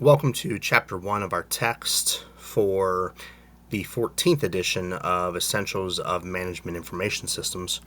Welcome to Chapter 1 of our text for the 14th edition of Essentials of Management Information Systems.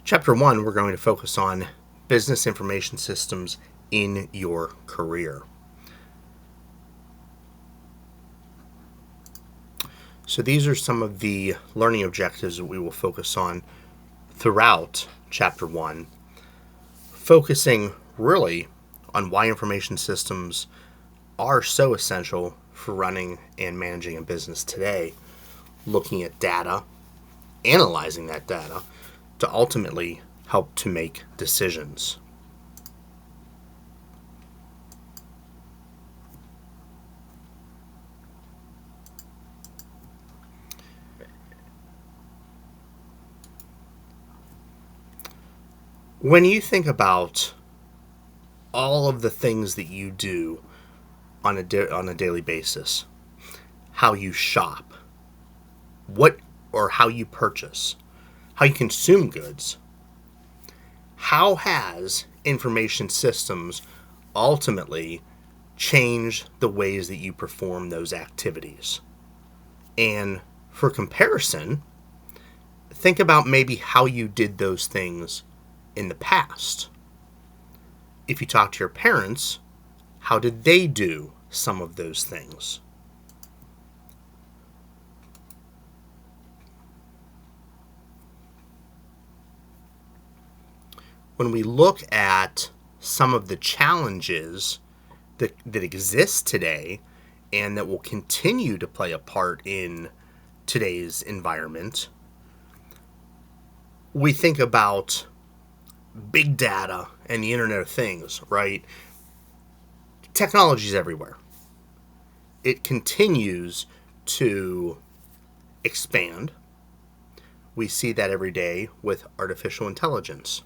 Chapter 1, we're going to focus on business information systems in your career. So these are some of the learning objectives that we will focus on throughout Chapter 1, focusing really on why information systems are so essential for running and managing a business today, looking at data, analyzing that data to ultimately help to make decisions. When you think about all of the things that you do on a daily basis, how you shop, how you purchase, how you consume goods, how has information systems ultimately changed the ways that you perform those activities? And for comparison, think about maybe how you did those things in the past. If you talk to your parents, how did they do some of those things? When we look at some of the challenges that exist today and that will continue to play a part in today's environment, we think about big data and the Internet of Things, right? Technology is everywhere. It continues to expand. We see that every day with artificial intelligence.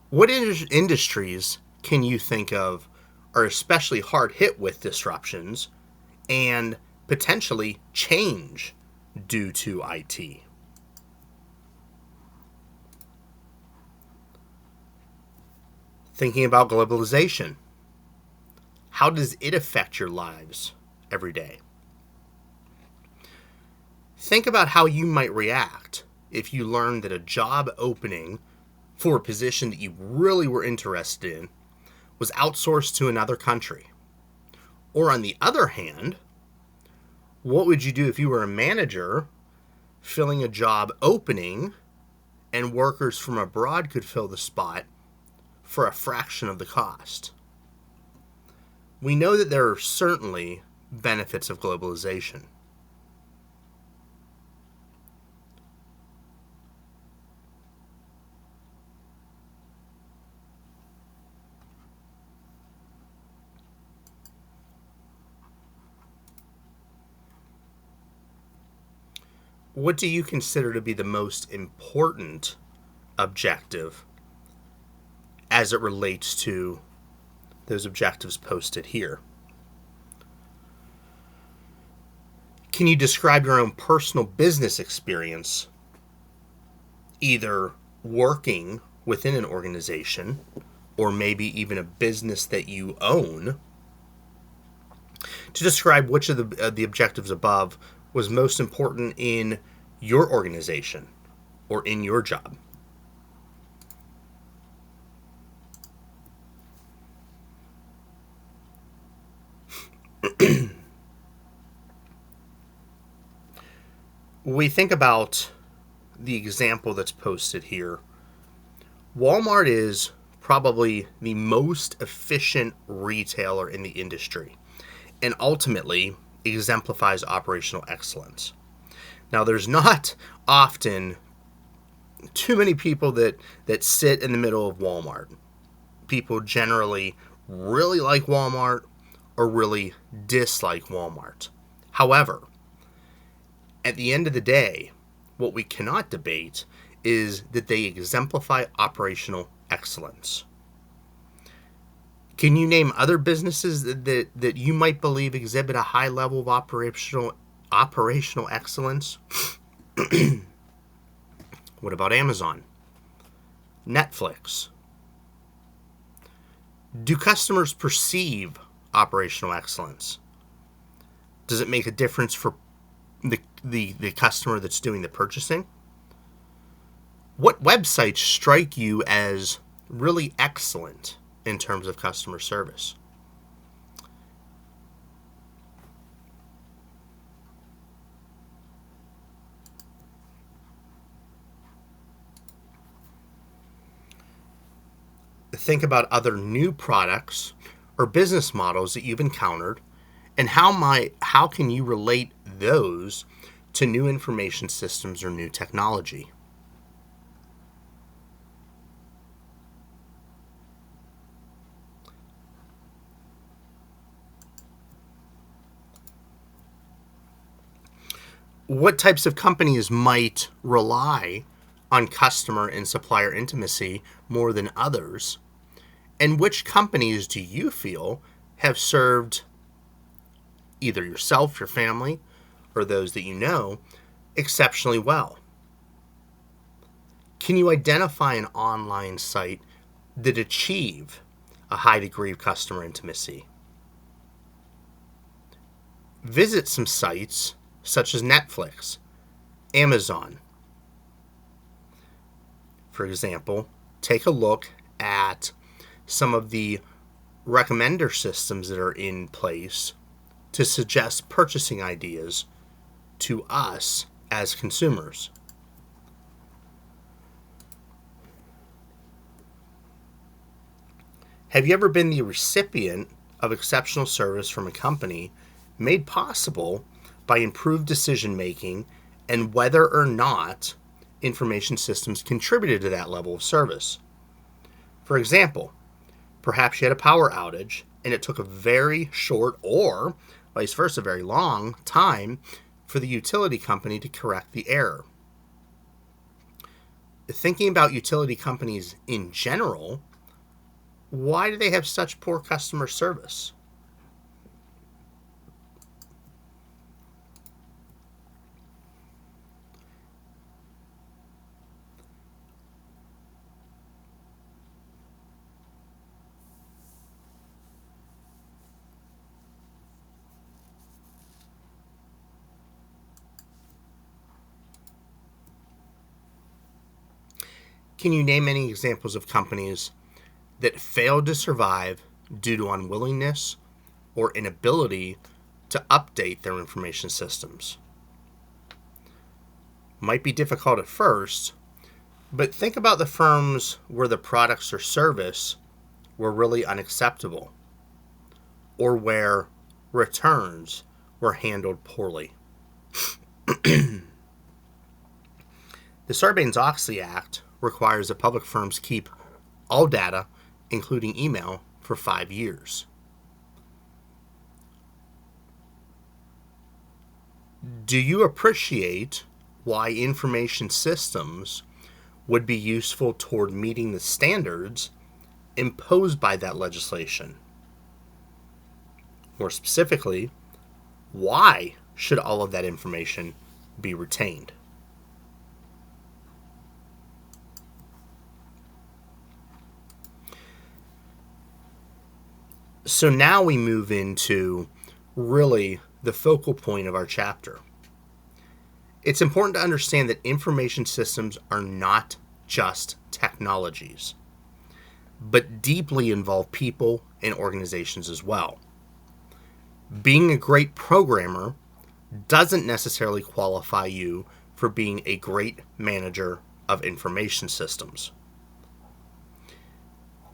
What industries can you think of are especially hard hit with disruptions and potentially change due to IT? Thinking about globalization, how does it affect your lives every day? Think about how you might react if you learned that a job opening for a position that you really were interested in was outsourced to another country. Or on the other hand, what would you do if you were a manager filling a job opening and workers from abroad could fill the spot for a fraction of the cost? We know that there are certainly benefits of globalization. What do you consider to be the most important objective as it relates to those objectives posted here? Can you describe your own personal business experience, either working within an organization or maybe even a business that you own, to describe which of the objectives above was most important in your organization or in your job? We think about the example that's posted here. Walmart is probably the most efficient retailer in the industry and ultimately exemplifies operational excellence. Now, there's not often too many people that sit in the middle of Walmart. People generally really like Walmart or really dislike Walmart. However, at the end of the day, what we cannot debate is that they exemplify operational excellence. Can you name other businesses that you might believe exhibit a high level of operational excellence? What about Amazon? Netflix? Do customers perceive operational excellence? Does it make a difference for the customer that's doing the purchasing? What websites strike you as really excellent in terms of customer service? Think about other new products or business models that you've encountered, and how can you relate those to new information systems or new technology? What types of companies might rely on customer and supplier intimacy more than others? And which companies do you feel have served either yourself, your family, or those that you know exceptionally well? Can you identify an online site that achieve a high degree of customer intimacy? Visit some sites such as Netflix, Amazon. For example, take a look at some of the recommender systems that are in place to suggest purchasing ideas to us as consumers. Have you ever been the recipient of exceptional service from a company made possible by improved decision making and whether or not information systems contributed to that level of service? For example, perhaps you had a power outage and it took a very short or vice versa, very long time for the utility company to correct the error. Thinking about utility companies in general, why do they have such poor customer service? Can you name any examples of companies that failed to survive due to unwillingness or inability to update their information systems? Might be difficult at first, but think about the firms where the products or service were really unacceptable or where returns were handled poorly. The Sarbanes-Oxley Act requires that public firms keep all data, including email, for 5 years. Do you appreciate why information systems would be useful toward meeting the standards imposed by that legislation? More specifically, why should all of that information be retained? So now we move into really the focal point of our chapter. It's important to understand that information systems are not just technologies, but deeply involve people and organizations as well. Being a great programmer doesn't necessarily qualify you for being a great manager of information systems.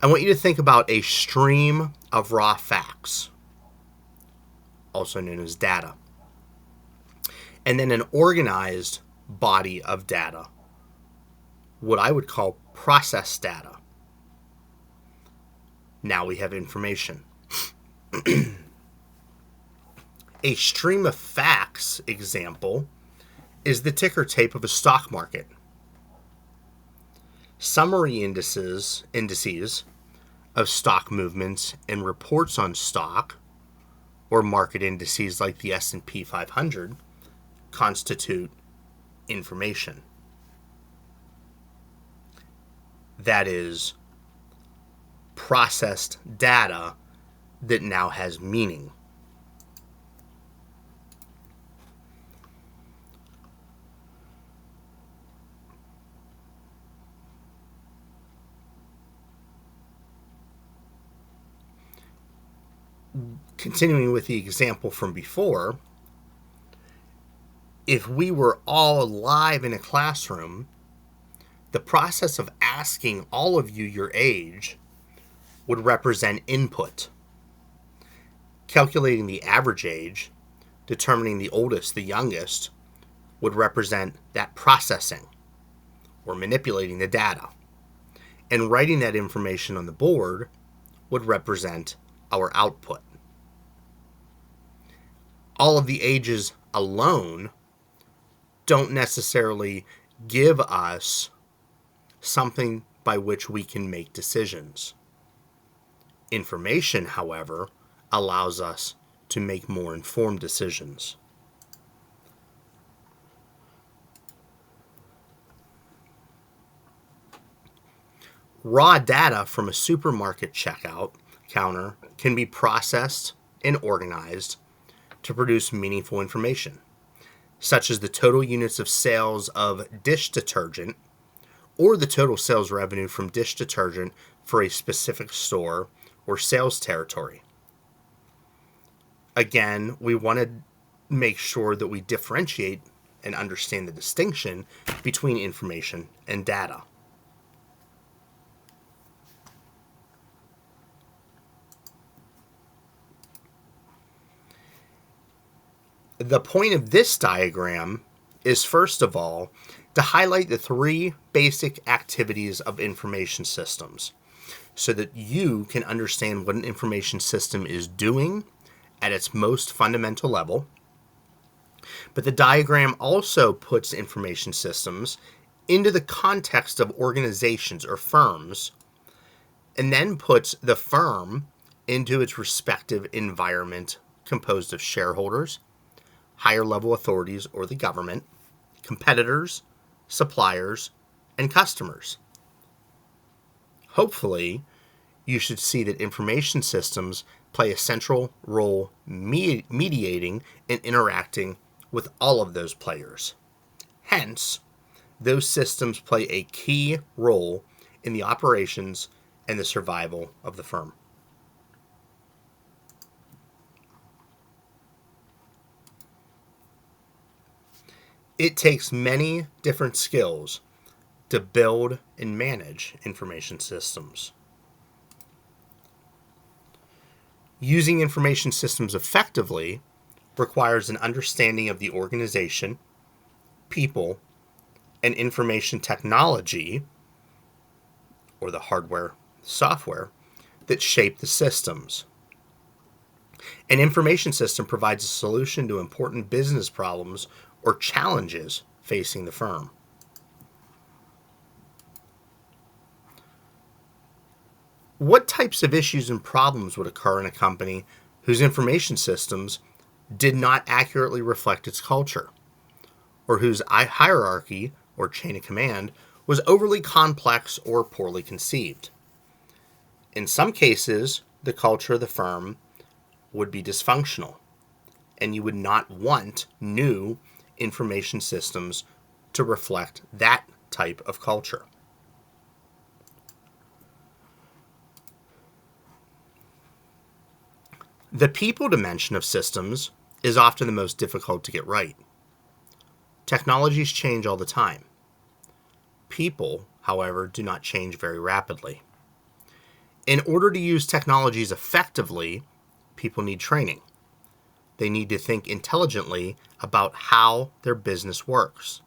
I want you to think about a stream of raw facts, also known as data, and then an organized body of data, what I would call process data. Now we have information. A stream of facts example is the ticker tape of a stock market. Summary indices of stock movements and reports on stock or market indices like the S&P 500 constitute information. That is processed data that now has meaning. Continuing with the example from before, if we were all live in a classroom, the process of asking all of you your age would represent input. Calculating the average age, determining the oldest, the youngest, would represent that processing or manipulating the data. And writing that information on the board would represent our output. All of the ages alone don't necessarily give us something by which we can make decisions. Information, however, allows us to make more informed decisions. Raw data from a supermarket checkout counter can be processed and organized to produce meaningful information, such as the total units of sales of dish detergent or the total sales revenue from dish detergent for a specific store or sales territory. Again, we want to make sure that we differentiate and understand the distinction between information and data. The point of this diagram is, first of all, to highlight the three basic activities of information systems so that you can understand what an information system is doing at its most fundamental level. But the diagram also puts information systems into the context of organizations or firms, and then puts the firm into its respective environment composed of shareholders, higher level authorities or the government, competitors, suppliers, and customers. Hopefully, you should see that information systems play a central role mediating and interacting with all of those players. Hence, those systems play a key role in the operations and the survival of the firm. It takes many different skills to build and manage information systems. Using information systems effectively requires an understanding of the organization, people, and information technology, or the hardware, software, that shape the systems. An information system provides a solution to important business problems or challenges facing the firm. What types of issues and problems would occur in a company whose information systems did not accurately reflect its culture, or whose hierarchy or chain of command was overly complex or poorly conceived? In some cases, the culture of the firm would be dysfunctional, and you would not want new information systems to reflect that type of culture. The people dimension of systems is often the most difficult to get right. Technologies change all the time. People, however, do not change very rapidly. In order to use technologies effectively, people need training. They need to think intelligently about how their business works.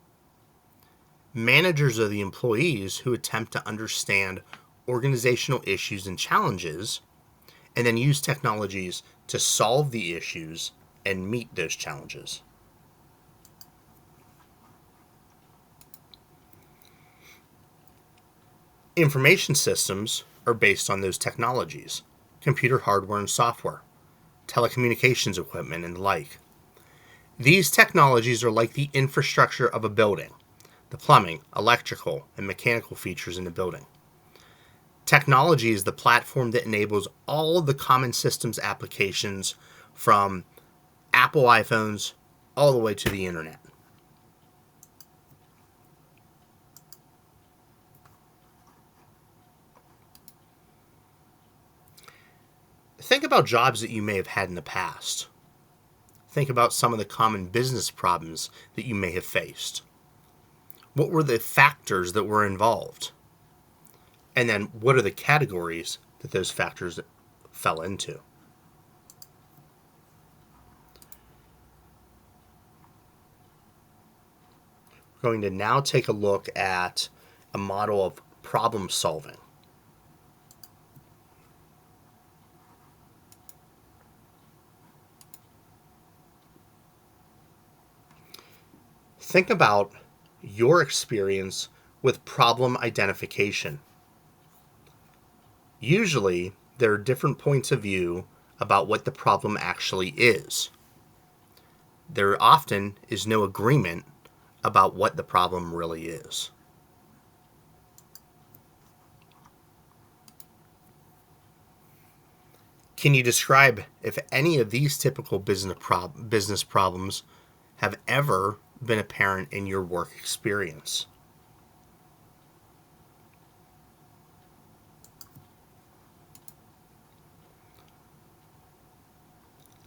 Managers are the employees who attempt to understand organizational issues and challenges, and then use technologies to solve the issues and meet those challenges. Information systems are based on those technologies: computer hardware and software, telecommunications equipment, and the like. These technologies are like the infrastructure of a building, the plumbing, electrical, and mechanical features in the building. Technology is the platform that enables all of the common systems applications from Apple iPhones all the way to the internet. Think about jobs that you may have had in the past. Think about some of the common business problems that you may have faced. What were the factors that were involved? And then what are the categories that those factors fell into? We're going to now take a look at a model of problem solving. Think about your experience with problem identification. Usually, there are different points of view about what the problem actually is. There often is no agreement about what the problem really is. Can you describe if any of these typical business problems have ever been apparent in your work experience?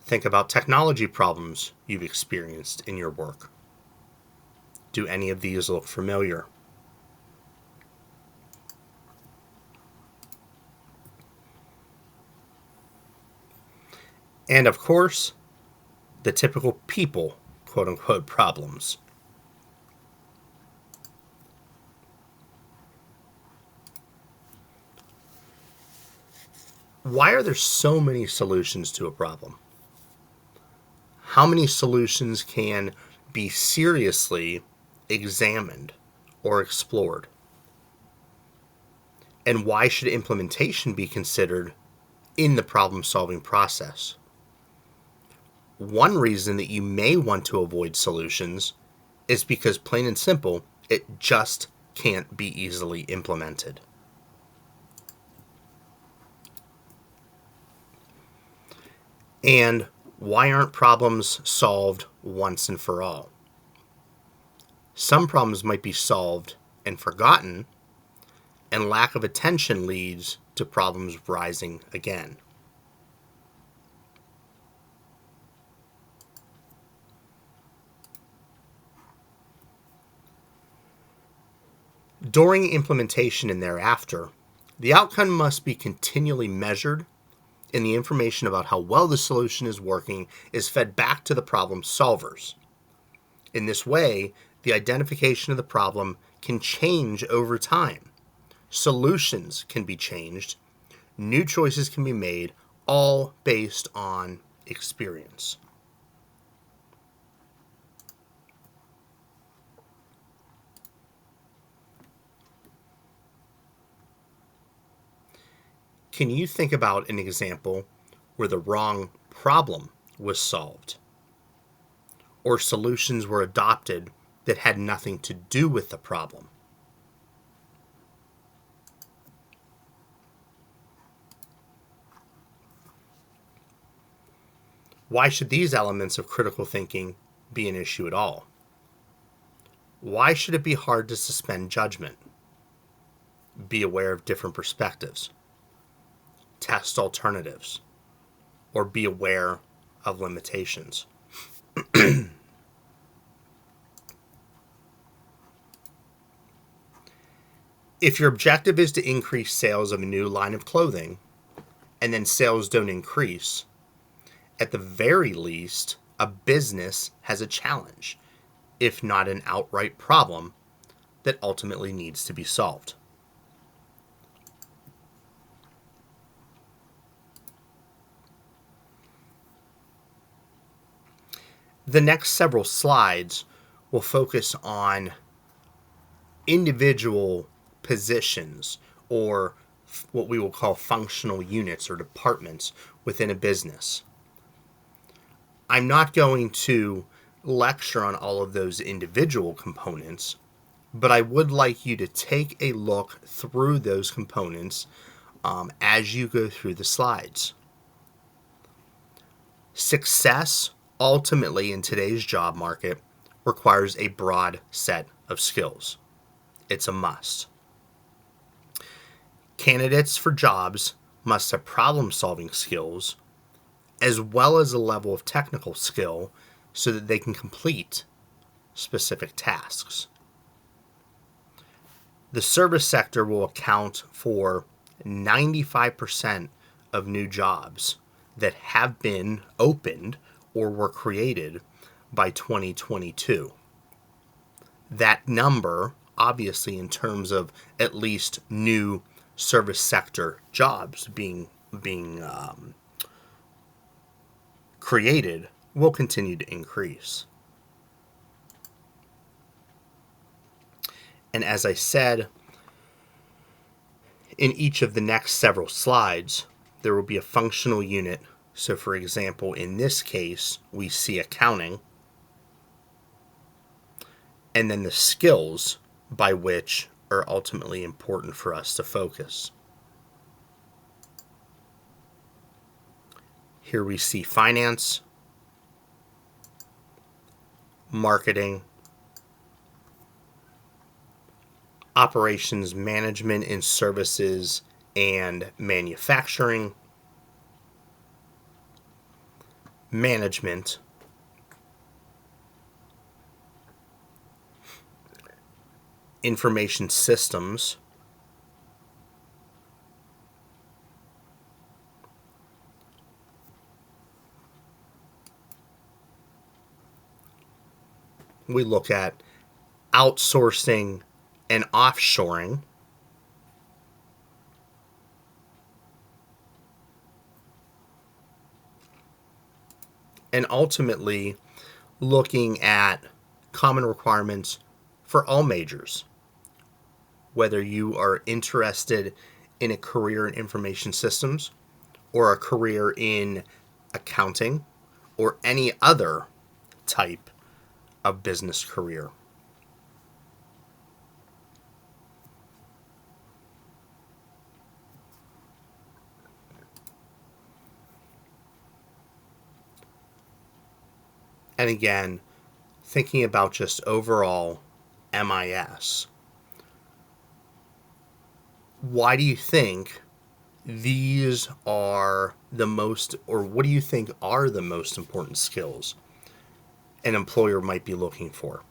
Think about technology problems you've experienced in your work. Do any of these look familiar? And of course, the typical people, quote unquote, problems. Why are there so many solutions to a problem? How many solutions can be seriously examined or explored? And why should implementation be considered in the problem-solving process? One reason that you may want to avoid solutions is because, plain and simple, it just can't be easily implemented. And why aren't problems solved once and for all? Some problems might be solved and forgotten, and lack of attention leads to problems rising again. During implementation and thereafter, the outcome must be continually measured, and the information about how well the solution is working is fed back to the problem solvers. In this way, the identification of the problem can change over time. Solutions can be changed, new choices can be made, all based on experience. Can you think about an example where the wrong problem was solved, or solutions were adopted that had nothing to do with the problem? Why should these elements of critical thinking be an issue at all? Why should it be hard to suspend judgment? Be aware of different perspectives, test alternatives, or be aware of limitations? If your objective is to increase sales of a new line of clothing, and then sales don't increase, at the very least, a business has a challenge, if not an outright problem, that ultimately needs to be solved. The next several slides will focus on individual positions, or what we will call functional units or departments within a business. I'm not going to lecture on all of those individual components, but I would like you to take a look through those components as you go through the slides. Success, ultimately, in today's job market, requires a broad set of skills. It's a must. Candidates for jobs must have problem-solving skills as well as a level of technical skill so that they can complete specific tasks. The service sector will account for 95% of new jobs that have been opened or were created by 2022. That number, obviously, in terms of at least new service sector jobs being created, will continue to increase. And as I said, in each of the next several slides, there will be a functional unit. So for example, in this case, we see accounting, and then the skills by which are ultimately important for us to focus. Here we see finance, marketing, operations management in services and manufacturing, management, information systems, we look at outsourcing and offshoring, and ultimately looking at common requirements for all majors. Whether you are interested in a career in information systems or a career in accounting or any other type of business career. And again, thinking about just overall MIS, why do you think these are the most, or what do you think are the most important skills an employer might be looking for?